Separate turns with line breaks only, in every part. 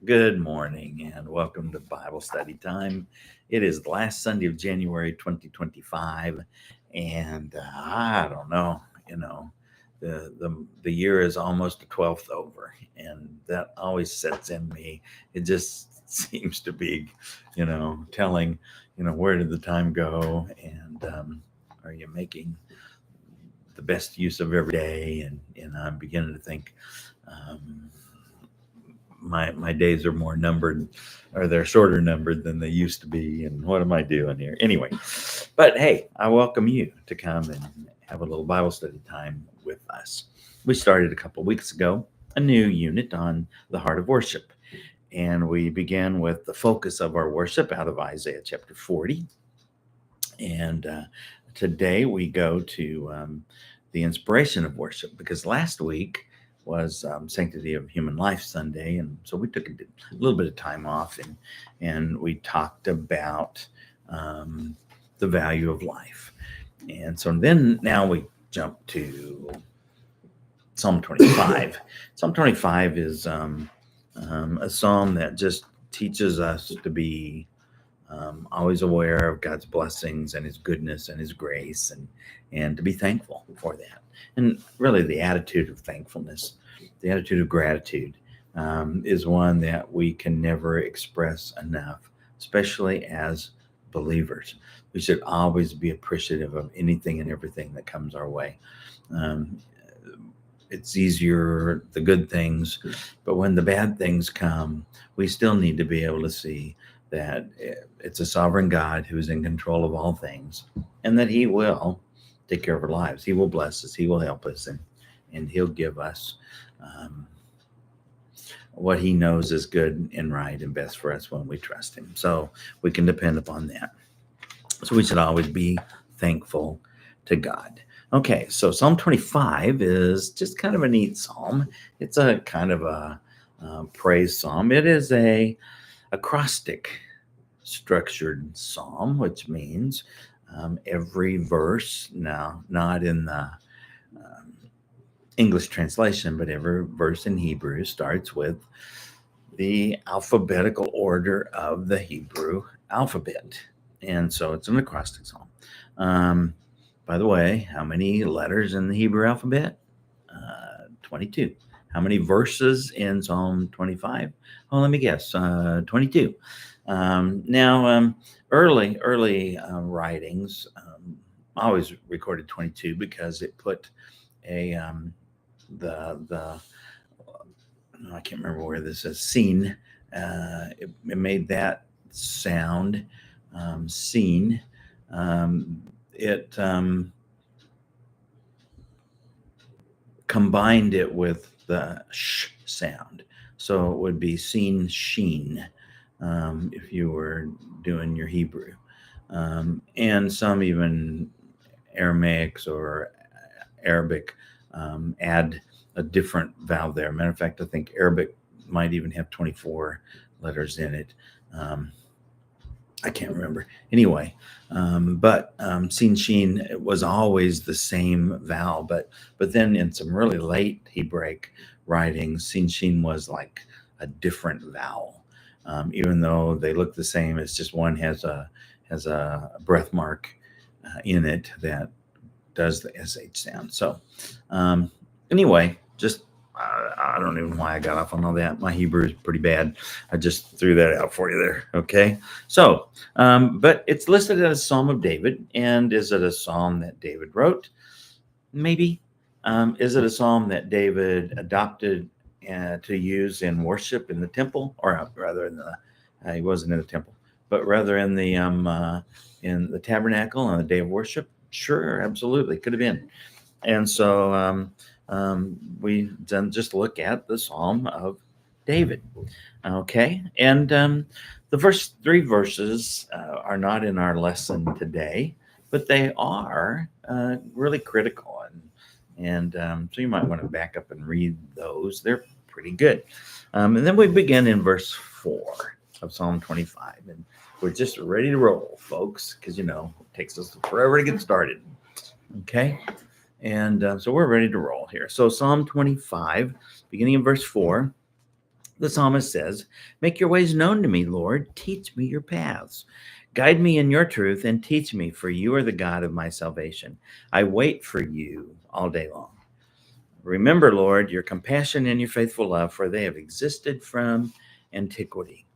Good morning and welcome to Bible study time. It is the last Sunday of January 2025, and I don't know, you know, the year is almost a 12th over, and that always sets in me. It just seems to be, telling, where did the time go, and are you making the best use of every day? And I'm beginning to think. Um, my days are more numbered, or they're shorter numbered than they used to be, and what am I doing here anyway? But hey, I welcome you to come and have a little Bible study time with us. We started a couple weeks ago a new unit on the heart of worship, and we began with the focus of our worship out of Isaiah chapter 40. And today we go to the inspiration of worship, because last week was Sanctity of Human Life Sunday, and so we took a little bit of time off, and we talked about um, the value of life. And so then now we jump to Psalm 25. Psalm 25 is a psalm that just teaches us to be always aware of God's blessings and His goodness and His grace, and to be thankful for that. And really, the attitude of thankfulness, the attitude of gratitude, is one that we can never express enough, especially as believers. We should always be appreciative of anything and everything that comes our way. Um, it's easier, the good things, but when the bad things come, we still need to be able to see that it's a sovereign God who is in control of all things, and that He will take care of our lives. He will bless us. He will help us, and He'll give us what He knows is good and right and best for us when we trust Him. So we can depend upon that. So we should always be thankful to God. Okay, so Psalm 25 is just kind of a neat psalm. It's a kind of a praise psalm. It is a acrostic structured psalm, which means every verse, now not in the English translation, but every verse in Hebrew starts with the alphabetical order of the Hebrew alphabet. And so it's an acrostic psalm. By the way, how many letters in the Hebrew alphabet? 22. How many verses in Psalm 25? Oh, let me guess, 22. Now, early writings always recorded 22 because it put a the I can't remember where this is, seen. It made that sound, seen. It combined it with the sh sound. So it would be seen, sheen, if you were doing your Hebrew. And some even Aramaics or Arabic add a different vowel there. Matter of fact, I think Arabic might even have 24 letters in it. I can't remember. Anyway, but sin sheen was always the same vowel, but then in some really late Hebraic writings, sin sheen was like a different vowel, even though they look the same. It's just one has a breath mark in it that does the sh sound. So anyway, just I don't even know why I got off on all that. My Hebrew is pretty bad. I just threw that out for you there. Okay. So, but it's listed as a Psalm of David. And is it a psalm that David wrote? Maybe. Is it a psalm that David adopted to use in worship in the temple, or rather in the, he wasn't in the temple, but rather in the tabernacle on the day of worship? Sure, absolutely. Could have been. And so, we then just look at the Psalm of David. Okay. And the first three verses are not in our lesson today, but they are really critical. And so you might want to back up and read those. They're pretty good. And then we begin in verse 4 of Psalm 25. And we're just ready to roll, folks, because, it takes us forever to get started. Okay. And so we're ready to roll here. So Psalm 25, beginning in verse 4, The psalmist says, "Make your ways known to me, Lord. Teach me your paths. Guide me in your truth and teach me, for you are the God of my salvation. I wait for you all day long. Remember, Lord, your compassion and your faithful love, for they have existed from antiquity.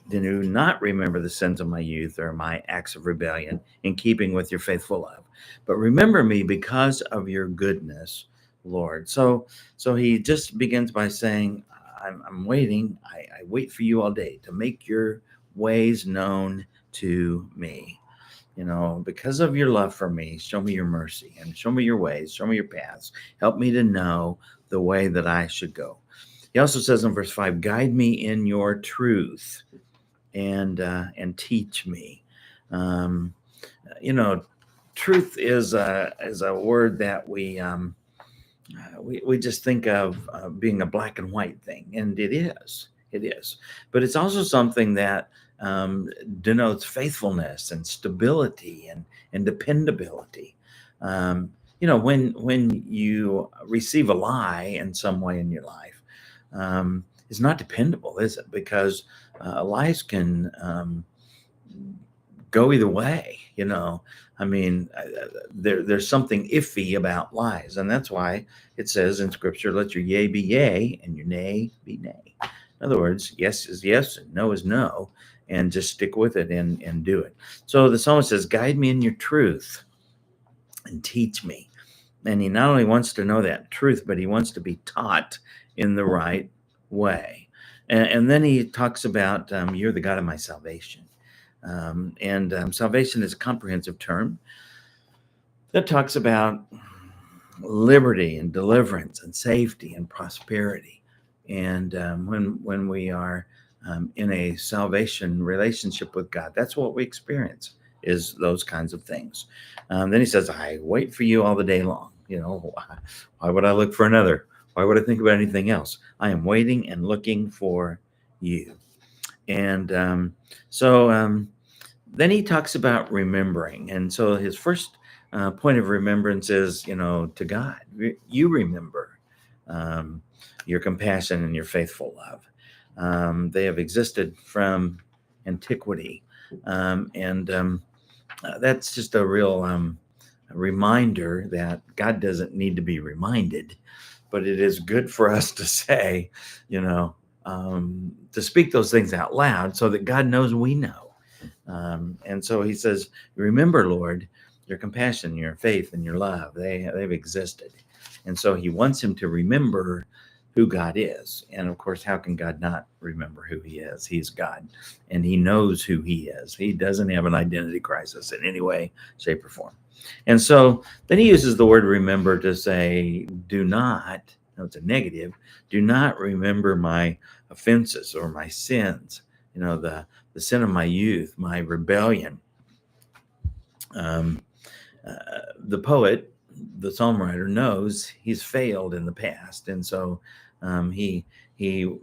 Do not remember the sins of my youth or my acts of rebellion in keeping with your faithful love, but remember me because of your goodness, Lord." So he just begins by saying, I'm waiting. I wait for you all day to make your ways known to me. Because of your love for me, show me your mercy and show me your ways, show me your paths. Help me to know the way that I should go. He also says in verse 5, guide me in your truth and teach me. Um, Truth is a word that we just think of being a black and white thing, and it is. It is. But it's also something that denotes faithfulness and stability and dependability. When you receive a lie in some way in your life, it's not dependable, is it? Because lies can go either way. I mean, there's something iffy about lies, and that's why it says in Scripture, "Let your yea be yea, and your nay be nay." In other words, yes is yes, and no is no, and just stick with it and do it. So the psalmist says, "Guide me in your truth and teach me." And he not only wants to know that truth, but he wants to be taught in the right way. And then he talks about, "You're the God of my salvation." Salvation is a comprehensive term that talks about liberty and deliverance and safety and prosperity. And when we are in a salvation relationship with God, that's what we experience, is those kinds of things. Then he says, "I wait for you all the day long." Why would I look for another? Why would I think about anything else? I am waiting and looking for you. And then he talks about remembering. And so his first point of remembrance is, to God. You remember your compassion and your faithful love. They have existed from antiquity. That's just a real reminder that God doesn't need to be reminded, but it is good for us to say, to speak those things out loud so that God knows we know. And so he says, "Remember, Lord, your compassion, your faith, and your love, they've existed." And so he wants him to remember who God is. And of course, how can God not remember who he is? He's God, and he knows who he is. He doesn't have an identity crisis in any way, shape, or form. And so then he uses the word remember to say, do not, it's a negative, do not remember my offenses or my sins, the sin of my youth, my rebellion. The poet, the psalm writer, knows he's failed in the past, and so he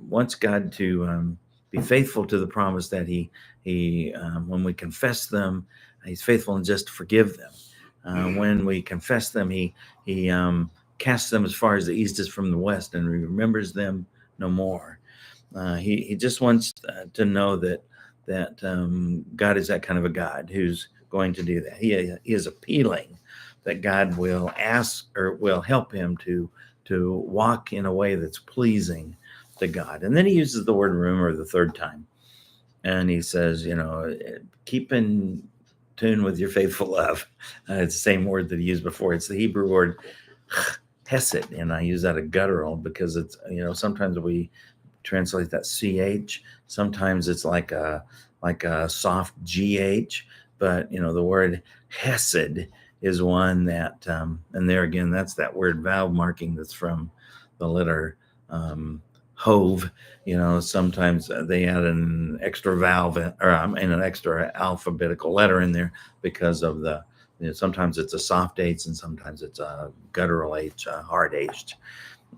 wants God to be faithful to the promise that he when we confess them, he's faithful and just to forgive them. When we confess them, he casts them as far as the east is from the west, and remembers them no more. He just wants to know that God is that kind of a God who's going to do that. He is appealing that God will ask or will help him to walk in a way that's pleasing to God. And then he uses the word remember the third time. And he says, keep in tune with your faithful love. It's the same word that he used before. It's the Hebrew word hesed. And I use that a guttural because it's, sometimes we translate that CH. Sometimes it's like a soft GH, but the word hesed is one that, and there again, that's that word vowel marking that's from the letter Hove. Sometimes they add an extra vowel or an extra alphabetical letter in there because of the, sometimes it's a soft H and sometimes it's a guttural H, hard H.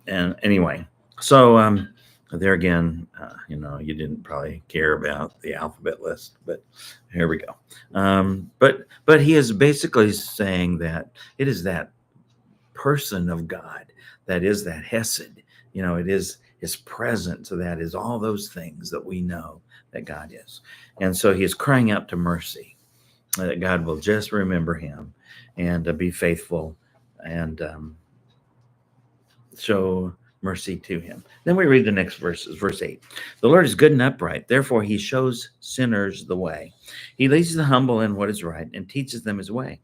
And anyway, so there again, you didn't probably care about the alphabet list, but here we go. But he is basically saying that it is that person of God that is that hesed. It his presence, that is all those things that we know that God is. And so he is crying out to mercy, that God will just remember him and be faithful and show mercy to him. Then we read the next verses, verse 8. The Lord is good and upright, therefore he shows sinners the way. He leads the humble in what is right and teaches them his way.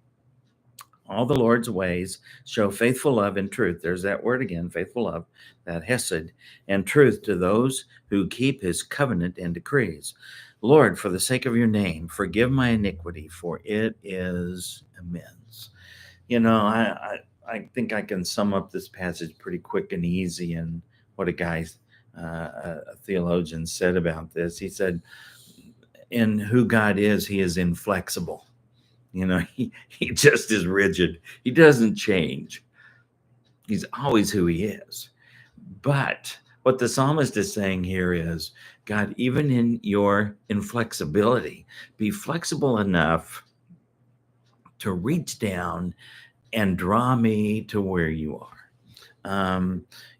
All the Lord's ways show faithful love and truth. There's that word again, faithful love, that hesed, and truth to those who keep his covenant and decrees. Lord, for the sake of your name, forgive my iniquity, for it is immense. I think I can sum up this passage pretty quick and easy. And what a theologian said about this. He said, in who God is, he is inflexible. He just is rigid. He doesn't change. He's always who he is. But what the psalmist is saying here is, God, even in your inflexibility, be flexible enough to reach down and draw me to where you are.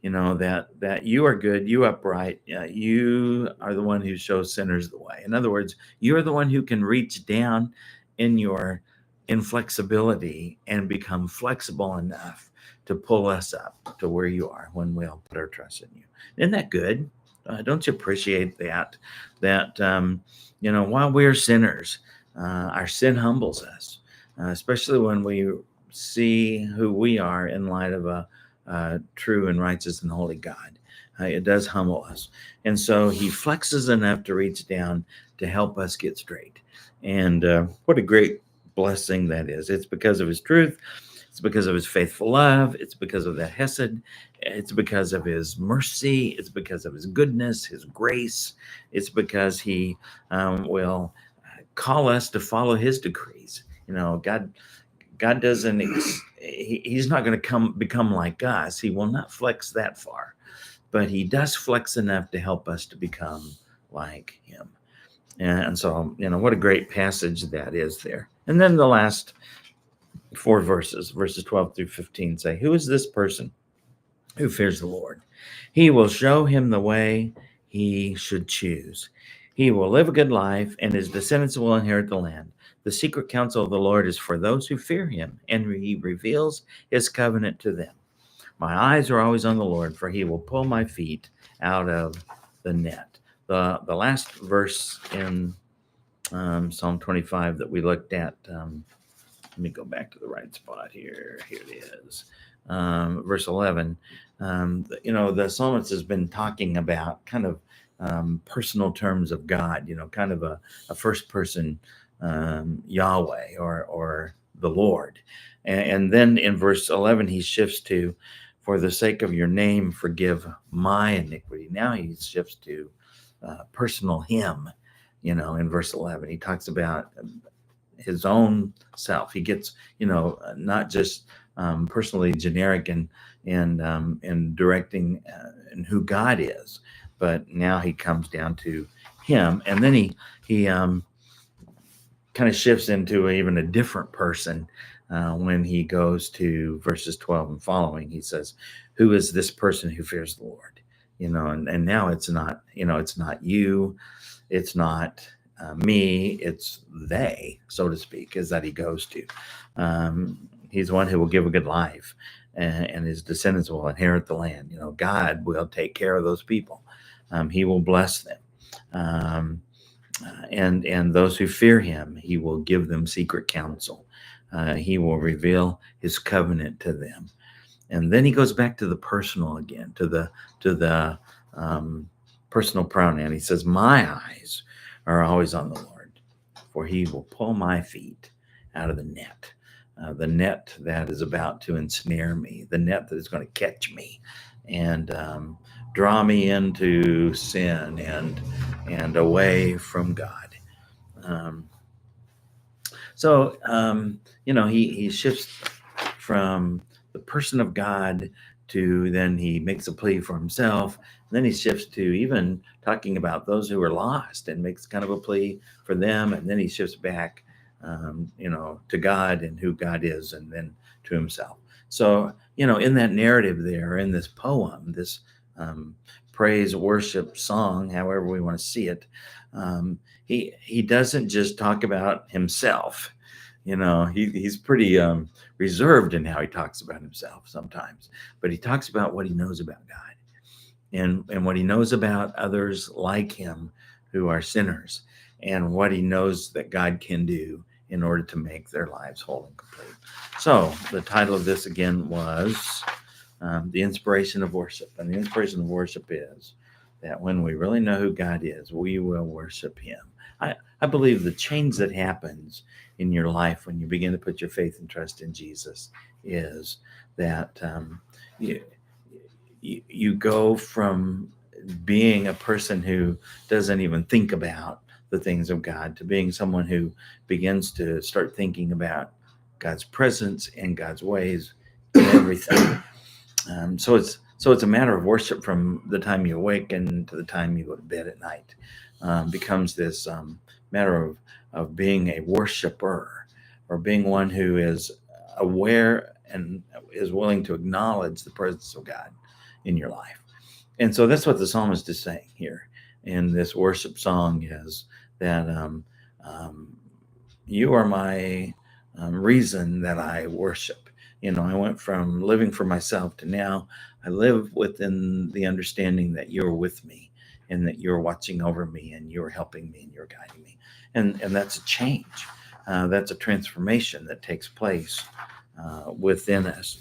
That you are good, you upright, you are the one who shows sinners the way. In other words, you are the one who can reach down in your inflexibility and become flexible enough to pull us up to where you are when we'll put our trust in you. Isn't that good? Don't you appreciate that? While we're sinners, our sin humbles us, especially when we see who we are in light of a true and righteous and holy God. It does humble us. And so he flexes enough to reach down to help us get straight. And what a great blessing that is. It's because of his truth. It's because of his faithful love. It's because of that hesed. It's because of his mercy. It's because of his goodness, his grace. It's because he will call us to follow his decrees. God doesn't, he's not going to become like us. He will not flex that far, but he does flex enough to help us to become like him. And so, what a great passage that is there. And then the last 4 verses 12 through 15 say, who is this person who fears the Lord? He will show him the way he should choose. He will live a good life, and his descendants will inherit the land. The secret counsel of the Lord is for those who fear him, and he reveals his covenant to them. My eyes are always on the Lord, for he will pull my feet out of the net. The last verse in Psalm 25 that we looked at, let me go back to the right spot here. Here it is. Verse 11. The psalmist has been talking about kind of personal terms of God, kind of a first person Yahweh or the Lord. And then in verse 11, he shifts to, for the sake of your name, forgive my iniquity. Now he shifts to personal him, in verse 11. He talks about his own self. He gets, not just personally generic and directing and who God is, but now he comes down to him. And then he kind of shifts into even a different person when he goes to verses 12 and following. He says, who is this person who fears the Lord? And now it's not, it's not you, it's not me, it's they, so to speak, is that he goes to. He's one who will give a good life, and his descendants will inherit the land. God will take care of those people. He will bless them. And those who fear him, he will give them secret counsel. He will reveal his covenant to them. And then he goes back to the personal again, to the personal pronoun. He says, my eyes are always on the Lord, for he will pull my feet out of the net that is about to ensnare me, the net that is going to catch me and draw me into sin and away from God. He shifts from the person of God to then he makes a plea for himself. Then he shifts to even talking about those who are lost and makes kind of a plea for them. And then he shifts back, to God and who God is, and then to himself. So, in that narrative there, in this poem, this praise, worship, song, however we want to see it, he doesn't just talk about himself. He's pretty reserved in how he talks about himself sometimes, but he talks about what he knows about God and what he knows about others like him who are sinners, and what he knows that God can do in order to make their lives whole and complete. So the title of this again was The Inspiration of Worship. And the inspiration of worship is that when we really know who God is, we will worship him. I believe the change that happens in your life when you begin to put your faith and trust in Jesus is that you go from being a person who doesn't even think about the things of God to being someone who begins to start thinking about God's presence and God's ways in everything. So it's a matter of worship from the time you awaken to the time you go to bed at night. Becomes this matter of being a worshiper, or being one who is aware and is willing to acknowledge the presence of God in your life. And so that's what the psalmist is saying here in this worship song, is that you are my reason that I worship. I went from living for myself to now I live within the understanding that you're with me and that you're watching over me and you're helping me and you're guiding me. And that's a change. That's a transformation that takes place within us.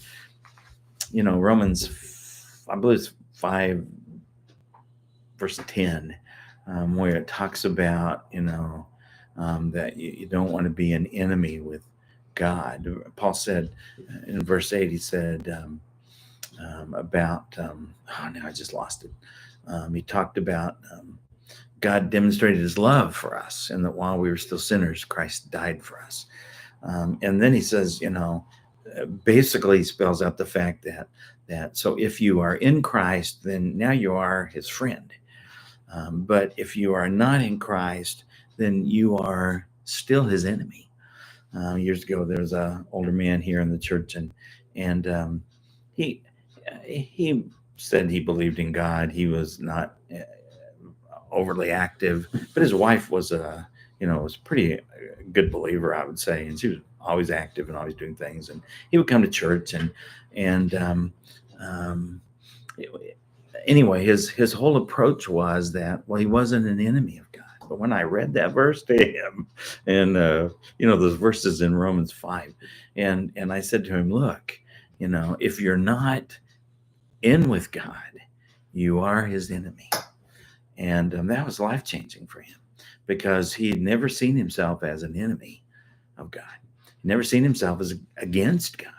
Romans, I believe it's 5 verse 10, where it talks about, that you don't want to be an enemy with God. Paul said in verse 8, he said about, now I just lost it. He talked about God demonstrated his love for us, and that while we were still sinners, Christ died for us. And then he says, basically he spells out the fact that so if you are in Christ, then now you are his friend. But if you are not in Christ, then you are still his enemy. Years ago, there was an older man here in the church, and he said he believed in God. He was not overly active, but his wife was was pretty good believer, I would say, and she was always active and always doing things. And he would come to church, and anyway, his whole approach was that, well, he wasn't an enemy of God. But when I read that verse to him, and those verses in Romans 5, and I said to him, look, if you're not in with God, you are his enemy. And that was life-changing for him, because he had never seen himself as an enemy of God. He'd never seen himself as against God.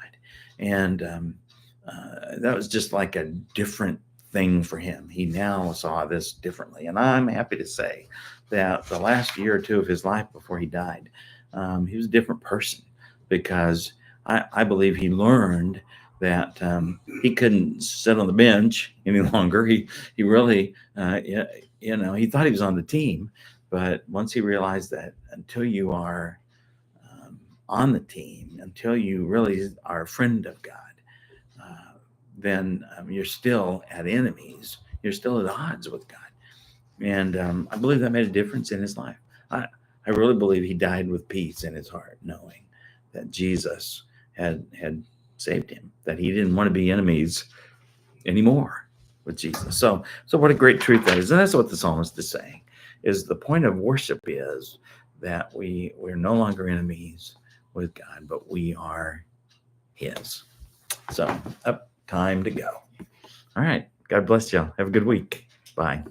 And that was just like a different thing for him. He now saw this differently. And I'm happy to say that the last year or two of his life before he died, he was a different person, because I believe he learned that he couldn't sit on the bench any longer. He really, he thought he was on the team, but once he realized that until you are on the team, until you really are a friend of God, then you're still at enemies. You're still at odds with God. And I believe that made a difference in his life. I really believe he died with peace in his heart, knowing that Jesus had saved him, that he didn't want to be enemies anymore with Jesus. So what a great truth that is. And that's what the psalmist is saying, is the point of worship is that we're no longer enemies with God, but we are his. So up, time to go. All right. God bless y'all. Have a good week. Bye.